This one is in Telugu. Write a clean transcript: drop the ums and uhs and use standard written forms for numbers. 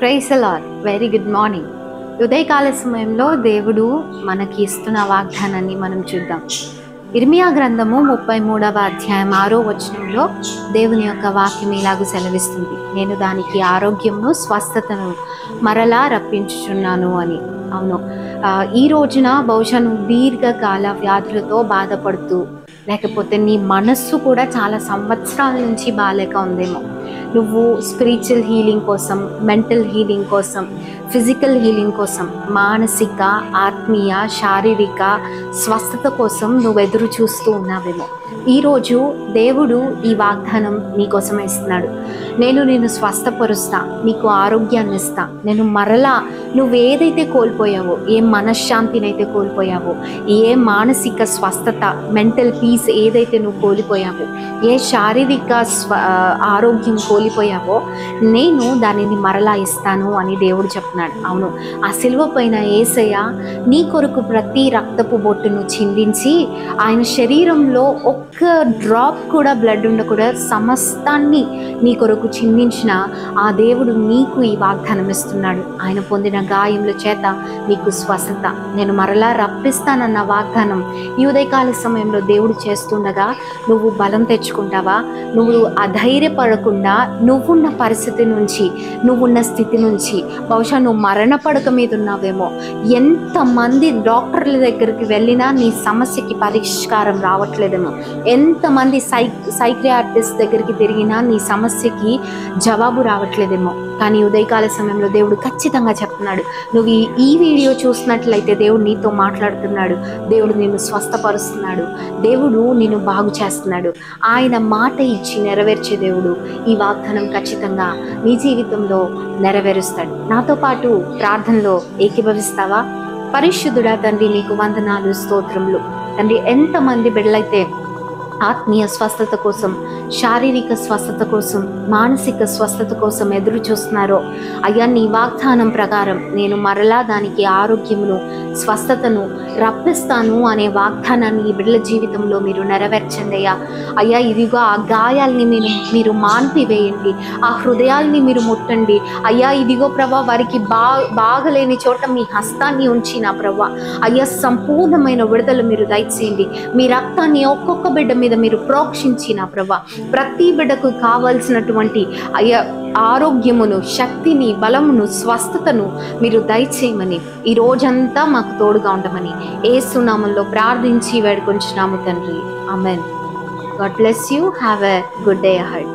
Praise the lord. Very good morning. ఉదయకాల సమయంలో దేవుడు మనకి ఇస్తున్న వాగ్దానాన్ని మనం చూద్దాం. ఇర్మియా గ్రంథము 33వ అధ్యాయం 6వ వచనంలో దేవుని యొక్క వాక్యం ఇలాగూ సెలవిస్తుంది, నేను దానికి ఆరోగ్యమును స్వస్థతను మరలా రప్పించుచున్నాను అని. అవును, ఈ రోజున బహుశా నువ్వు దీర్ఘకాల వ్యాధులతో బాధపడుతూ, లేకపోతే నీ మనస్సు కూడా చాలా సంవత్సరాల నుంచి బాలేక ఉందేమో. నువ్వు స్పిరిచువల్ హీలింగ్ కోసం, మెంటల్ హీలింగ్ కోసం, ఫిజికల్ హీలింగ్ కోసం, మానసిక, ఆత్మీయ, శారీరక స్వస్థత కోసం నువ్వు ఎదురు చూస్తూ ఉన్నావేమో. ఈరోజు దేవుడు ఈ వాగ్దానం నీకోసమే ఇస్తున్నాడు. నేను నిన్ను స్వస్థపరుస్తా, నీకు ఆరోగ్యాన్ని ఇస్తా. నేను మరలా నువ్వు ఏదైతే కోల్పోయావో, ఏ మనశ్శాంతినైతే కోల్పోయావో, ఏ మానసిక స్వస్థత, మెంటల్ పీస్ ఏదైతే నువ్వు కోల్పోయావో, ఏ శారీరక ఆరోగ్యం కోల్పోయావో, నేను దానిని మరలా ఇస్తాను అని దేవుడు చెప్తున్నాడు. అవును, ఆ సిలువ పైన యేసయ్య నీ కొరకు ప్రతి రక్తపు బొట్టును చిందించి, ఆయన శరీరంలో ఒక్క డ్రాప్ కూడా బ్లడ్ ఉండకూడా సమస్తాన్ని నీ కొరకు చిందించిన ఆ దేవుడు నీకు ఈ వాగ్దానం ఇస్తున్నాడు. ఆయన పొందిన గాయముల చేత నీకు స్వస్థత నేను మరలా రప్పిస్తానన్న వాగ్దానం ఈ ఉదయకాల సమయంలో దేవుడు చేస్తుండగా నువ్వు బలం తెచ్చుకుంటావా? నువ్వు అధైర్యపడకుండా నువ్వున్న పరిస్థితి నుంచి, నువ్వున్న స్థితి నుంచి, బహుశా నువ్వు మరణ పడక మీద ఉన్నావేమో. ఎంతమంది డాక్టర్ల దగ్గరికి వెళ్ళినా నీ సమస్యకి పరిష్కారం రావట్లేదేమో. ఎంతమంది సైక్రియాటిస్ట్ దగ్గరికి తిరిగినా నీ సమస్యకి జవాబు రావట్లేదేమో. కానీ ఉదయకాల సమయంలో దేవుడు ఖచ్చితంగా చెప్తున్నాడు, నువ్వు ఈ వీడియో చూసినట్లయితే దేవుడు నీతో మాట్లాడుతున్నాడు. దేవుడు నిన్ను స్వస్థపరుస్తున్నాడు. దేవుడు నిన్ను బాగు చేస్తున్నాడు. ఆయన మాట ఇచ్చి నెరవేర్చే దేవుడు. ఈ వాగ్దానం ఖచ్చితంగా నీ జీవితంలో నెరవేరుస్తాడు. నాతో పాటు ప్రార్థనలో ఏకీభవిస్తావా? పరిశుద్ధుడా తండ్రి, నీకు వందనాలు, స్తోత్రములు తండ్రి. ఎంతమంది బిడ్డలైతే ఆత్మీయ స్వస్థత కోసం, శారీరక స్వస్థత కోసం, మానసిక స్వస్థత కోసం ఎదురు చూస్తున్నారో, అయ్యా నీ వాగ్దానం ప్రకారం నేను మరలా దానికి ఆరోగ్యమును, స్వస్థతను రప్పిస్తాను అనే వాగ్దానాన్ని ఈ బిడ్డల జీవితంలో మీరు నెరవేర్చండి అయ్యా. అయ్యా ఇదిగో ఆ గాయాల్ని మీరు మాన్పివేయండి, ఆ హృదయాల్ని మీరు ముట్టండి అయ్యా. ఇదిగో ప్రభా, వారికి బాగలేని చోట మీ హస్తాన్ని ఉంచి నా ప్రభా అయ్యా సంపూర్ణమైన విడుదల మీరు దయచేయండి. మీ రక్తాన్ని ఒక్కొక్క బిడ్డ మీద మీరు ప్రోక్షించి నా ప్రభా ప్రతి బిడ్డకు కావాల్సినటువంటి అయ్యా ఆరోగ్యమును, శక్తిని, బలమును, స్వస్థతను మీరు దయచేయమని, ఈ రోజంతా మాకు తోడుగా ఉండమని యేసు నామములో ప్రార్థించి వేడుకొంచున్నాము తండ్రి. Amen. God bless you. Have a good day ahead.